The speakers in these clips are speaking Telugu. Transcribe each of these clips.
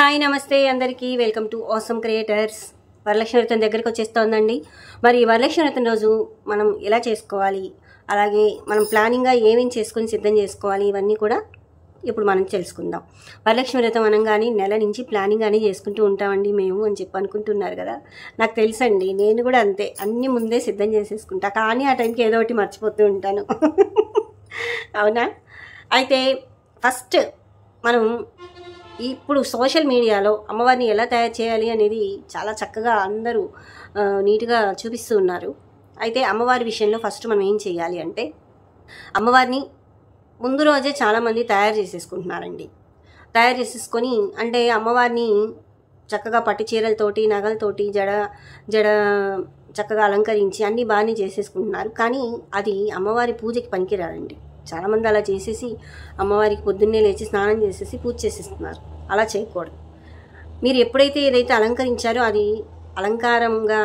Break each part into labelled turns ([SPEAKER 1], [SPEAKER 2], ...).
[SPEAKER 1] హాయ్ నమస్తే అందరికీ welcome to awesome creators. Varalakshmi వ్రతం దగ్గరికి వచ్చేస్తోందండి. మరి వరలక్ష్మి వ్రతం రోజు మనం ఎలా చేసుకోవాలి, అలాగే మనం ప్లానింగ్గా ఏమేమి చేసుకొని సిద్ధం చేసుకోవాలి, ఇవన్నీ కూడా ఇప్పుడు మనం తెలుసుకుందాం. వరలక్ష్మి వ్రతం అనగానే నెల నుంచి ప్లానింగ్ అని చేసుకుంటూ ఉంటామండి మేము అని చెప్పి అనుకుంటున్నారు కదా. నాకు తెలుసండి, నేను కూడా అంతే, అన్నీ ముందే సిద్ధం చేసేసుకుంటా, కానీ ఆ టైంకి ఏదో ఒకటి మర్చిపోతూ ఉంటాను. అవునా? అయితే ఫస్ట్ మనం ఇప్పుడు సోషల్ మీడియాలో అమ్మవారిని ఎలా తయారు చేయాలి అనేది చాలా చక్కగా అందరూ నీట్గా చూపిస్తూ ఉన్నారు. అయితే అమ్మవారి విషయంలో ఫస్ట్ మనం ఏం చేయాలి అంటే, అమ్మవారిని ముందు రోజే చాలామంది తయారు చేసేసుకుంటున్నారండి. తయారు చేసేసుకొని అంటే అమ్మవారిని చక్కగా పట్టు చీరలతోటి, నగలతోటి, జడ చక్కగా అలంకరించి అన్నీ బాగానే చేసేసుకుంటున్నారు. కానీ అది అమ్మవారి పూజకి పనికిరాదండి. చాలామంది అలా చేసేసి అమ్మవారికి పొద్దున్నే లేచి స్నానం చేసేసి పూజ చేసేస్తున్నారు. అలా చేయకూడదు. మీరు ఎప్పుడైతే ఏదైతే అలంకరించారో అది అలంకారంగా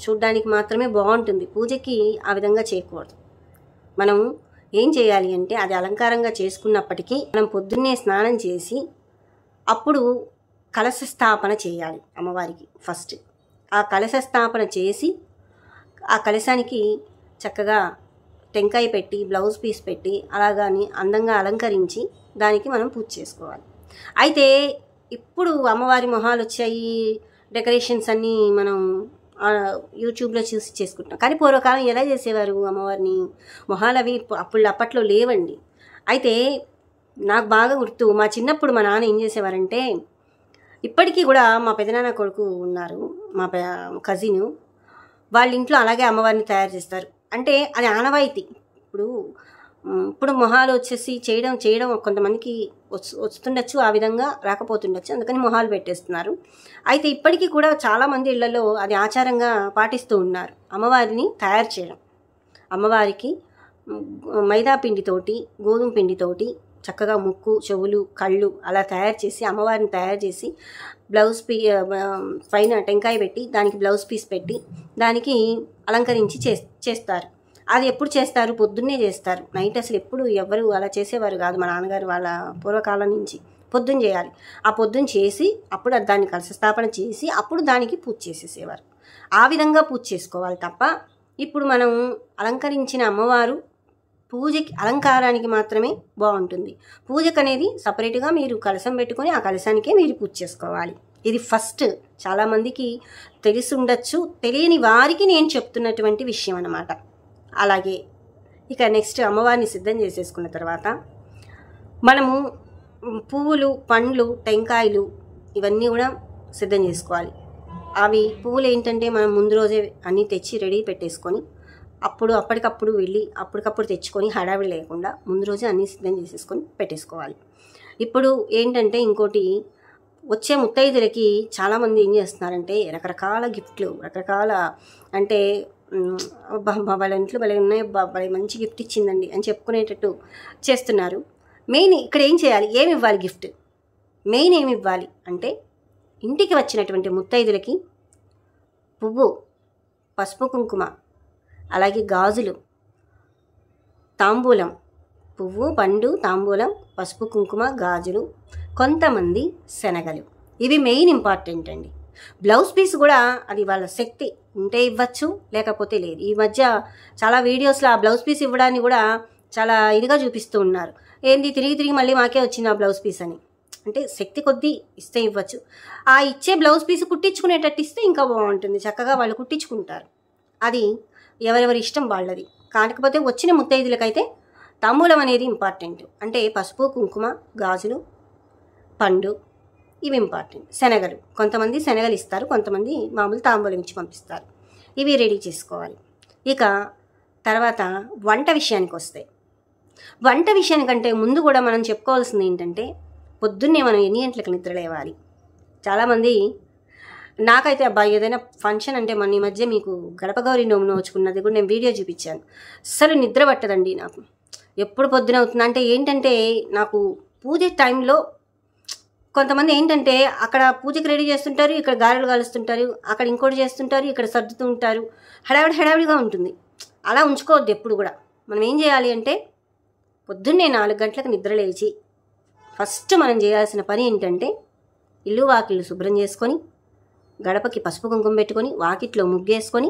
[SPEAKER 1] చూడడానికి మాత్రమే బాగుంటుంది. పూజకి ఆ విధంగా చేయకూడదు. మనం ఏం చేయాలి అంటే, అది అలంకారంగా చేసుకున్నప్పటికీ మనం పొద్దున్నే స్నానం చేసి అప్పుడు కలశ స్థాపన చేయాలి అమ్మవారికి. ఫస్ట్ ఆ కలశ స్థాపన చేసి ఆ కలశానికి చక్కగా టెంకాయ పెట్టి, బ్లౌజ్ పీస్ పెట్టి, అలాగాని అందంగా అలంకరించి దానికి మనం పూజ చేసుకోవాలి. అయితే ఇప్పుడు అమ్మవారి మొహాలు వచ్చాయి, డెకరేషన్స్ అన్నీ మనం యూట్యూబ్లో చూసి చేసుకుంటాం. కానీ పూర్వకాలం ఎలా చేసేవారు అమ్మవారిని? మొహాలు అవి అప్పట్లో లేవండి. అయితే నాకు బాగా గుర్తు, మా చిన్నప్పుడు మా నాన్న ఏం చేసేవారంటే, ఇప్పటికీ కూడా మా పెదనాన్న కొడుకు ఉన్నారు, మా కజిను, వాళ్ళ ఇంట్లో అలాగే అమ్మవారిని తయారు చేస్తారు. అంటే అది ఆనవాయితీ. ఇప్పుడు మొహాలు వచ్చేసి చేయడం కొంతమందికి వస్తుండొచ్చు, ఆ విధంగా రాకపోతుండొచ్చు, అందుకని మొహాలు పెట్టేస్తున్నారు. అయితే ఇప్పటికీ కూడా చాలామంది ఇళ్లలో అది ఆచారంగా పాటిస్తూ ఉన్నారు, అమ్మవారిని తయారు చేయడం. అమ్మవారికి మైదా పిండితోటి, గోధుమ పిండితోటి చక్కగా ముక్కు, చెవులు, కళ్ళు అలా తయారు చేసి అమ్మవారిని తయారు చేసి బ్లౌజ్ పైన టెంకాయ పెట్టి దానికి బ్లౌజ్ పీస్ పెట్టి దానికి అలంకరించి చేస్తారు. అది ఎప్పుడు చేస్తారు? పొద్దున్నే చేస్తారు. నైట్ అసలు ఎప్పుడు ఎవరు అలా చేసేవారు కాదు. మా నాన్నగారు వాళ్ళ పూర్వకాలం నుంచి పొద్దున్న చేయాలి. ఆ పొద్దున్న చేసి అప్పుడు దాన్ని కలశ స్థాపన చేసి అప్పుడు దానికి పూజ చేసేసేవారు. ఆ విధంగా పూజ చేసుకోవాలి తప్ప, ఇప్పుడు మనం అలంకరించిన అమ్మవారు పూజకి అలంకారానికి మాత్రమే బాగుంటుంది. పూజకు అనేది సపరేట్గా మీరు కలశం పెట్టుకొని ఆ కలశానికే మీరు పూజ చేసుకోవాలి. ఇది ఫస్ట్. చాలామందికి తెలిసి ఉండొచ్చు, తెలియని వారికి నేను చెప్తున్నటువంటి విషయం అన్నమాట. అలాగే ఇక నెక్స్ట్ అమ్మవారిని సిద్ధం చేసేసుకున్న తర్వాత మనము పువ్వులు, పండ్లు, టెంకాయలు ఇవన్నీ కూడా సిద్ధం చేసుకోవాలి. అవి పువ్వులు ఏంటంటే మనం ముందు రోజే అన్నీ తెచ్చి రెడీ పెట్టేసుకొని అప్పటికప్పుడు వెళ్ళి అప్పటికప్పుడు తెచ్చుకొని హడావిడి లేకుండా ముందు రోజే అన్నీ సిద్ధం చేసేసుకొని పెట్టేసుకోవాలి. ఇప్పుడు ఏంటంటే ఇంకోటి, వచ్చే ముత్తైదులకి చాలామంది ఏం చేస్తున్నారంటే రకరకాల గిఫ్ట్లు, రకరకాల అంటే వాళ్ళ ఇంట్లో భలే ఉన్నాయి, భలే మంచి గిఫ్ట్ ఇచ్చిందండి అని చెప్పుకునేటట్టు చేస్తున్నారు. మెయిన్ ఇక్కడ ఏం చేయాలి, ఏమి ఇవ్వాలి గిఫ్ట్? మెయిన్ ఏమి ఇవ్వాలి అంటే, ఇంటికి వచ్చినటువంటి ముత్తైదులకి పువ్వు, పసుపు, కుంకుమ, అలాగే గాజులు, తాంబూలం, పువ్వు, పండు, తాంబూలం, పసుపు, కుంకుమ, గాజులు, కొంతమంది శనగలు. ఇవి మెయిన్ ఇంపార్టెంట్ అండి. బ్లౌజ్ పీస్ కూడా అది వాళ్ళ శక్తి ఉంటే ఇవ్వచ్చు, లేకపోతే లేదు. ఈ మధ్య చాలా వీడియోస్లో ఆ బ్లౌజ్ పీస్ ఇవ్వడాన్ని కూడా చాలా ఇదిగా చూపిస్తూ ఉన్నారు. ఏంది తిరిగి మళ్ళీ మాకే వచ్చింది ఆ బ్లౌజ్ పీస్ అని. అంటే శక్తి కొద్దీ ఇస్తే ఇవ్వచ్చు. ఆ ఇచ్చే బ్లౌజ్ పీస్ కుట్టించుకునేటట్టు ఇస్తే ఇంకా బాగుంటుంది, చక్కగా వాళ్ళు కుట్టించుకుంటారు. అది ఎవరెవరి ఇష్టం వాళ్ళది. కాకపోతే వచ్చిన ముత్తైదులకైతే తాంబూలం అనేది ఇంపార్టెంట్. అంటే పసుపు, కుంకుమ, గాజులు, పండు ఇవి ఇంపార్టెంట్. శనగలు, కొంతమంది శనగలు ఇస్తారు, కొంతమంది మామూలు తాంబూలం ఇచ్చి పంపిస్తారు. ఇవి రెడీ చేసుకోవాలి. ఇక తర్వాత వంట విషయానికి వస్తే, వంట విషయానికంటే ముందు కూడా మనం చెప్పుకోవాల్సింది ఏంటంటే, పొద్దున్నే మనం ఎన్ని గంటలకు నిద్ర లేవాలి? చాలామంది, నాకైతే అబ్బాయి ఏదైనా ఫంక్షన్ అంటే మొన్న ఈ మధ్య మీకు గడప గౌరి నోము నోచుకున్నది కూడా నేను వీడియో చూపించాను. అస్సలు నిద్ర పట్టదండి నాకు. ఎప్పుడు పొద్దున అవుతుంది అంటే ఏంటంటే, నాకు పూజ టైంలో కొంతమంది ఏంటంటే అక్కడ పూజకి రెడీ చేస్తుంటారు, ఇక్కడ గారెలు కాలుస్తుంటారు, అక్కడ ఇంకోటి చేస్తుంటారు, ఇక్కడ సర్దుతూ ఉంటారు, హడావిడిగా ఉంటుంది. అలా ఉంచుకోవద్దు ఎప్పుడు కూడా. మనం ఏం చేయాలి అంటే, పొద్దున్నే 4 గంటలకు నిద్ర లేచి ఫస్ట్ మనం చేయాల్సిన పని ఏంటంటే, ఇల్లు వాకిళ్ళు శుభ్రం చేసుకొని, గడపకి పసుపు కుంకుమ పెట్టుకొని, వాకిట్లో ముగ్గేసుకొని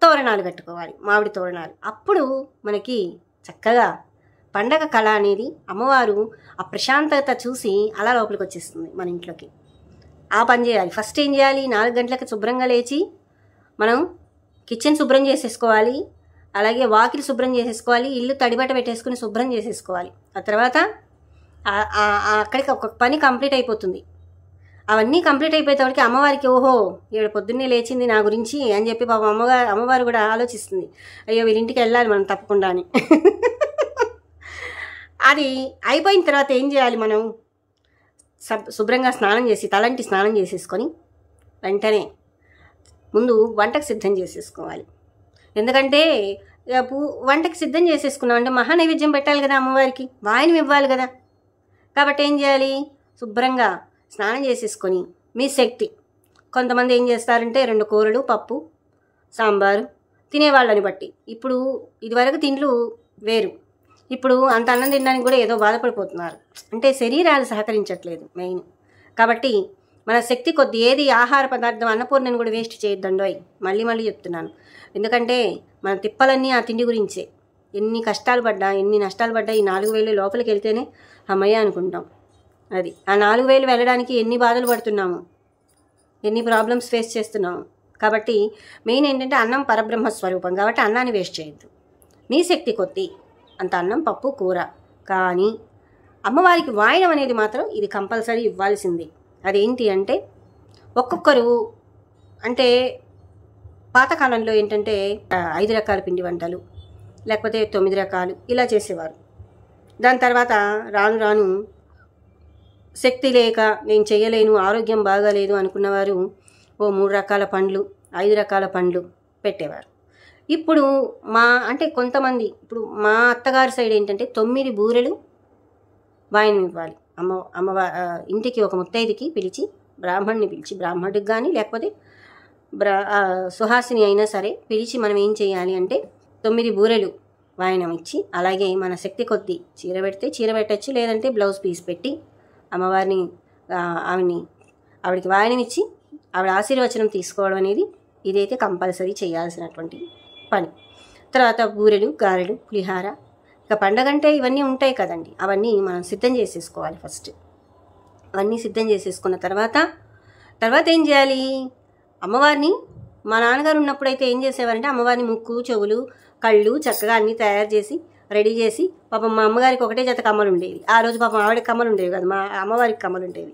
[SPEAKER 1] తోరణాలు కట్టుకోవాలి, మామిడి తోరణాలు. అప్పుడు మనకి చక్కగా పండగ కళ అనేది అమ్మవారు ఆ ప్రశాంతత చూసి అలా లోపలికి వచ్చేస్తుంది మన ఇంట్లోకి. ఆ పని చేయాలి. ఫస్ట్ ఏం చేయాలి, 4 గంటలకు శుభ్రంగా లేచి మనం కిచెన్ శుభ్రం చేసేసుకోవాలి, అలాగే వాకిలి శుభ్రం చేసేసుకోవాలి, ఇల్లు తడిబట్ట పెట్టేసుకుని శుభ్రం చేసేసుకోవాలి. ఆ తర్వాత అక్కడికి ఒక పని కంప్లీట్ అయిపోతుంది. అవన్నీ కంప్లీట్ అయిపోయేటప్పటికి అమ్మవారికి ఓహో ఈవిడ పొద్దున్నే లేచింది నా గురించి అని చెప్పి పాపం అమ్మవారు కూడా ఆలోచిస్తుంది, అయ్యో వీళ్ళింటికి వెళ్ళాలి మనం తప్పకుండా అని. అది అయిపోయిన తర్వాత ఏం చేయాలి, మనం శుభ్రంగా స్నానం చేసి తలంటి స్నానం చేసేసుకొని వెంటనే ముందు వంటకు సిద్ధం చేసేసుకోవాలి. ఎందుకంటే వంటకి సిద్ధం చేసేసుకున్నాం అంటే మహానైవేద్యం పెట్టాలి కదా, అమ్మవారికి వాయినం ఇవ్వాలి కదా. కాబట్టి ఏం చేయాలి, శుభ్రంగా స్నానం చేసేసుకొని మీ శక్తి, కొంతమంది ఏం చేస్తారంటే 2 కూరలు, పప్పు, సాంబారు తినేవాళ్ళని బట్టి. ఇప్పుడు ఇదివరకు తిండ్లు వేరు, ఇప్పుడు అంత అన్నం తినడానికి కూడా ఏదో బాధపడిపోతున్నారు, అంటే శరీరాలు సహకరించట్లేదు మెయిన్. కాబట్టి మన శక్తి కొద్ది ఏది ఆహార పదార్థం అన్నపూర్ణని కూడా వేస్ట్ చేయొద్దండోయ్, మళ్ళీ చెప్తున్నాను. ఎందుకంటే మన తిప్పలన్నీ ఆ తిండి గురించే. ఎన్ని కష్టాలు పడ్డా, ఎన్ని నష్టాలు పడ్డా ఈ 4,000 లోపలికి వెళ్తేనే అమ్మయ్య అనుకుంటాం. అది ఆ 4,000 వెళ్ళడానికి ఎన్ని బాధలు పడుతున్నాము, ఎన్ని ప్రాబ్లమ్స్ ఫేస్ చేస్తున్నాము. కాబట్టి మెయిన్ ఏంటంటే అన్నం పరబ్రహ్మ స్వరూపం కాబట్టి అన్నాన్ని వేస్ట్ చేయొద్దు. మీ శక్తి కొద్ది అంత అన్నం, పప్పు, కూర. కానీ అమ్మవారికి వాయనం అనేది మాత్రం ఇది కంపల్సరీ ఇవ్వాల్సింది. అదేంటి అంటే ఒక్కొక్కరు అంటే పాతకాలంలో ఏంటంటే 5 రకాల పిండి వంటలు లేకపోతే 9 రకాలు ఇలా చేసేవారు. దాని తర్వాత రాను రాను శక్తి లేక నేను చేయలేను, ఆరోగ్యం బాగాలేదు అనుకున్నవారు 3 రకాల పండ్లు, 5 రకాల పండ్లు పెట్టేవారు. ఇప్పుడు కొంతమంది ఇప్పుడు మా అత్తగారి సైడ్ ఏంటంటే 9 బూరెలు వాయినం ఇవ్వాలి. ఇంటికి ఒక ముత్తైదుకి పిలిచి, బ్రాహ్మణ్ణి పిలిచి, బ్రాహ్మణుడికి కానీ లేకపోతే సుహాసిని అయినా సరే పిలిచి మనం ఏం చేయాలి అంటే 9 బూరెలు వాయినం ఇచ్చి, అలాగే మన శక్తి కొద్దీ చీర పెడితే చీర పెట్టచ్చు, లేదంటే బ్లౌజ్ పీస్ పెట్టి అమ్మవారిని ఆవిడికి వాయినం ఇచ్చి ఆవిడ ఆశీర్వచనం తీసుకోవడం అనేది ఇదైతే కంపల్సరీ చేయాల్సినటువంటి పని. తర్వాత బూరెలు, గారెలు, పులిహార, ఇక పండగంటే ఇవన్నీ ఉంటాయి కదండి, అవన్నీ మనం సిద్ధం చేసేసుకోవాలి. ఫస్ట్ అవన్నీ సిద్ధం చేసేసుకున్న తర్వాత ఏం చేయాలి, అమ్మవారిని మా నాన్నగారు ఉన్నప్పుడైతే ఏం చేసేవారంటే అమ్మవారిని ముక్కు, చెవులు, కళ్ళు చక్కగా అన్నీ తయారు చేసి రెడీ చేసి, పాపం మా అమ్మగారికి ఒకటే జత కమ్మలు ఉండేవి. ఆ రోజు పాపం ఆవిడకి కమ్మలు ఉండేవి కదా, మా అమ్మవారికి కమ్మలు ఉండేవి.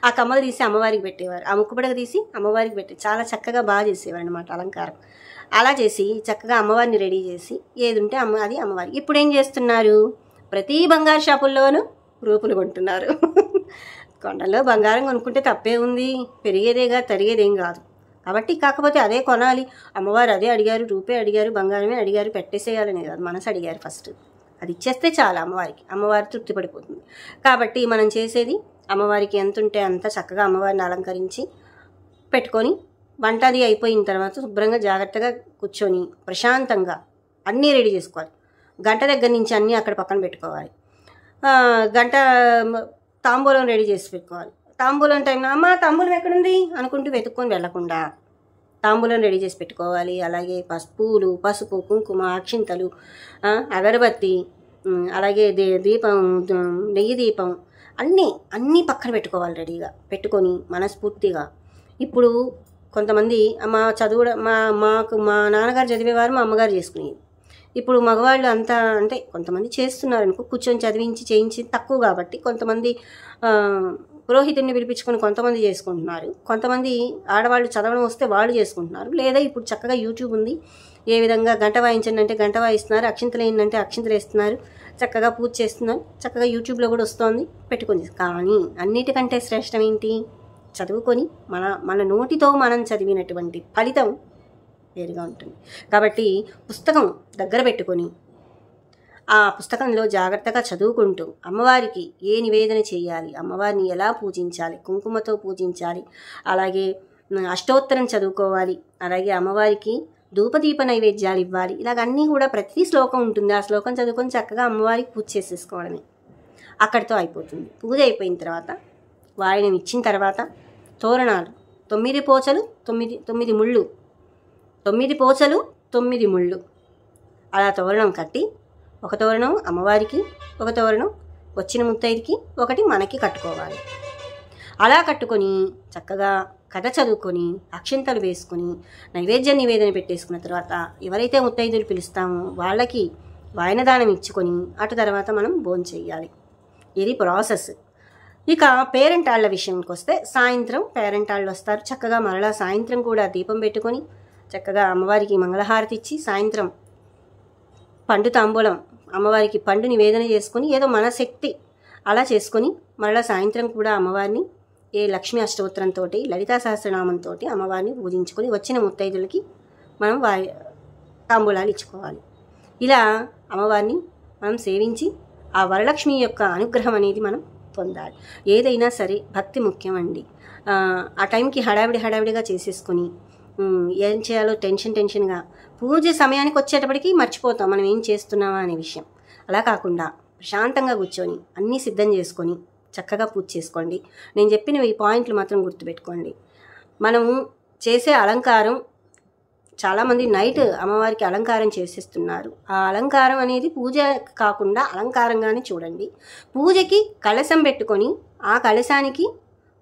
[SPEAKER 1] ఆ కమ్మలు తీసి అమ్మవారికి పెట్టేవారు, ఆ ముక్కు పడగ తీసి అమ్మవారికి పెట్టి చాలా చక్కగా బాగా చేసేవారు అన్నమాట అలంకారం. అలా చేసి చక్కగా అమ్మవారిని రెడీ చేసి ఏది ఉంటే అది అమ్మవారికి. ఇప్పుడు ఏం చేస్తున్నారు, ప్రతి బంగారు షాపుల్లోనూ రూపులు కొంటున్నారు. కొండల్లో బంగారం కొనుక్కుంటే తప్పే ఉంది, పెరిగేదేగా, తరిగేదేం కాదు. కాబట్టి కాకపోతే అదే కొనాలి, అమ్మవారు అదే అడిగారు, రూపే అడిగారు, బంగారమే అడిగారు, పెట్టేసేయాలనే కాదు, మనసు అడిగారు ఫస్ట్. అది ఇచ్చేస్తే చాలా అమ్మవారు తృప్తి పడిపోతుంది. కాబట్టి మనం చేసేది అమ్మవారికి ఎంత ఉంటే అంత చక్కగా అమ్మవారిని అలంకరించి పెట్టుకొని, వంట అది అయిపోయిన తర్వాత శుభ్రంగా జాగ్రత్తగా కూర్చొని ప్రశాంతంగా అన్నీ రెడీ చేసుకోవాలి. గంట దగ్గర నుంచి అన్నీ అక్కడ పక్కన పెట్టుకోవాలి. గంట తాంబూలం రెడీ చేసి పెట్టుకోవాలి. తాంబూలం టైంలో అమ్మ తాంబూలం ఎక్కడుంది అనుకుంటూ వెతుక్కొని వెళ్ళకుండా తాంబూలం రెడీ చేసి పెట్టుకోవాలి. అలాగే పూలు, పసుపు, కుంకుమ, అక్షింతలు, అగరబత్తి, అలాగే దీపం, నెయ్యి దీపం అన్నీ పక్కన పెట్టుకోవాలి. రెడీగా పెట్టుకొని మనస్ఫూర్తిగా. ఇప్పుడు కొంతమంది మా నాన్నగారు చదివేవారు, మా అమ్మగారు చేసుకునేది. ఇప్పుడు మగవాళ్ళు అంతా అంటే కొంతమంది చేస్తున్నారు అనుకో, కూర్చొని చదివించి చేయించి తక్కువ కాబట్టి కొంతమంది పురోహితుడిని పిలిపించుకొని కొంతమంది చేసుకుంటున్నారు. కొంతమంది ఆడవాళ్ళు చదవడం వస్తే వాళ్ళు చేసుకుంటున్నారు. లేదా ఇప్పుడు చక్కగా యూట్యూబ్ ఉంది, ఏ విధంగా గంట వాయించండి అంటే గంట వాయిస్తున్నారు, అక్షింతలు ఏంటంటే అక్షింతలు వేస్తున్నారు, చక్కగా పూజ చేస్తున్నారు. చక్కగా యూట్యూబ్లో కూడా వస్తుంది, పెట్టుకొని. కానీ అన్నిటికంటే శ్రేష్టం ఏంటి, చదువుకొని మన నోటితో మనం చదివినటువంటి ఫలితం వేరుగా ఉంటుంది. కాబట్టి పుస్తకం దగ్గర పెట్టుకొని ఆ పుస్తకంలో జాగ్రత్తగా చదువుకుంటూ అమ్మవారికి ఏ నివేదన చేయాలి, అమ్మవారిని ఎలా పూజించాలి, కుంకుమతో పూజించాలి, అలాగే అష్టోత్తరం చదువుకోవాలి, అలాగే అమ్మవారికి ధూపదీప నైవేద్యాలు ఇవ్వాలి. ఇలాగన్నీ కూడా ప్రతి శ్లోకం ఉంటుంది. ఆ శ్లోకం చదువుకొని చక్కగా అమ్మవారికి పూజ చేసేసుకోవడమే. అక్కడితో అయిపోతుంది. పూజ అయిపోయిన తర్వాత వాయనం ఇచ్చిన తర్వాత తోరణాలు 9 పోచలు 9 ముళ్ళు, 9 పోచలు 9 ముళ్ళు అలా తోరణం కట్టి, ఒక తోరణం అమ్మవారికి, ఒక తోరణం వచ్చిన ముత్తైదుకి, ఒకటి మనకి కట్టుకోవాలి. అలా కట్టుకొని చక్కగా కథ చదువుకొని అక్షింతలు వేసుకొని నైవేద్యం నివేదన పెట్టేసుకున్న తర్వాత ఎవరైతే ముత్తైదులు పిలుస్తామో వాళ్ళకి వాయనదానం ఇచ్చుకొని అటు తర్వాత మనం భోంచెయ్యాలి. ఇది ప్రాసెస్. ఇక పేరెంటాళ్ళ విషయంకి వస్తే సాయంత్రం పేరెంటాళ్ళు వస్తారు. చక్కగా మరలా సాయంత్రం కూడా దీపం పెట్టుకొని చక్కగా అమ్మవారికి మంగళహారతి ఇచ్చి సాయంత్రం పండు తాంబూలం అమ్మవారికి పండు నివేదన చేసుకొని ఏదో మన శక్తి అలా చేసుకొని మరలా సాయంత్రం కూడా అమ్మవారిని ఏ లక్ష్మీ అష్టోత్తరంతో లలితా సహస్రనామంతో అమ్మవారిని పూజించుకొని వచ్చిన ముత్తైదులకి మనం తాంబూలాలు ఇచ్చుకోవాలి. ఇలా అమ్మవారిని మనం సేవించి ఆ వరలక్ష్మి యొక్క అనుగ్రహం అనేది మనం పొందాలి. ఏదైనా సరే భక్తి ముఖ్యమండి. ఆ టైంకి హడావిడిగా చేసేసుకొని ఏం చేయాలో టెన్షన్గా పూజ సమయానికి వచ్చేటప్పటికి మర్చిపోతాం మనం ఏం చేస్తున్నామా అనే విషయం. అలా కాకుండా ప్రశాంతంగా కూర్చొని అన్నీ సిద్ధం చేసుకొని చక్కగా పూజ చేసుకోండి. నేను చెప్పిన ఈ పాయింట్లు మాత్రం గుర్తుపెట్టుకోండి. మనము చేసే అలంకారం చాలామంది నైట్ అమ్మవారికి అలంకారం చేసేస్తున్నారు. ఆ అలంకారం అనేది పూజ కాకుండా అలంకారంగానే చూడండి. పూజకి కలశం పెట్టుకొని ఆ కలశానికి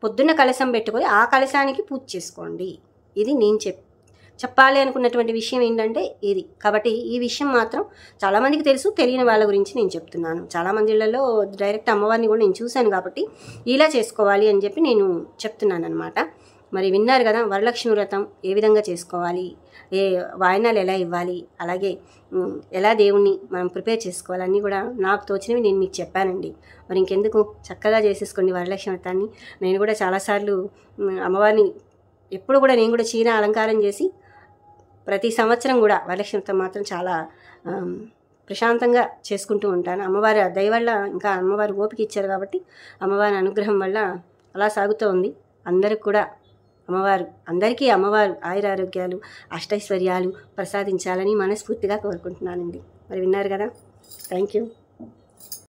[SPEAKER 1] పొద్దున్న కలశం పెట్టుకొని ఆ కలశానికి పూజ చేసుకోండి. ఇది నేను చెప్పాలి అనుకున్నటువంటి విషయం ఏంటంటే ఇది. కాబట్టి ఈ విషయం మాత్రం చాలామందికి తెలుసు, తెలియని వాళ్ళ గురించి నేను చెప్తున్నాను. చాలామంది ఇళ్లలో డైరెక్ట్ అమ్మవారిని కూడా నేను చూశాను కాబట్టి ఇలా చేసుకోవాలి అని చెప్పి నేను చెప్తున్నాను అనమాట. మరి విన్నారు కదా వరలక్ష్మి వ్రతం ఏ విధంగా చేసుకోవాలి, ఏ వాయనాలు ఎలా ఇవ్వాలి, అలాగే ఎలా దేవుణ్ణి మనం ప్రిపేర్ చేసుకోవాలి అన్నీ కూడా నాకు తోచినవి నేను మీకు చెప్పానండి. మరి ఇంకెందుకు చక్కగా చేసేసుకోండి వరలక్ష్మి వ్రతాన్ని. నేను కూడా చాలాసార్లు అమ్మవారిని ఎప్పుడు కూడా నేను కూడా చీర అలంకారం చేసి ప్రతి సంవత్సరం కూడా వరలక్ష్మి వ్రతం మాత్రం చాలా ప్రశాంతంగా చేసుకుంటూ ఉంటాను. అమ్మవారి దయ వల్ల ఇంకా అమ్మవారి ఓపిక ఇచ్చారు కాబట్టి అమ్మవారి అనుగ్రహం వల్ల అలా సాగుతూ ఉంది. అందరికి కూడా అందరికీ అమ్మవారు ఆయురారోగ్యాలు అష్టైశ్వర్యాలు ప్రసాదించాలని మనస్ఫూర్తిగా కోరుకుంటున్నానండి. మరి విన్నారు కదా. Thank you.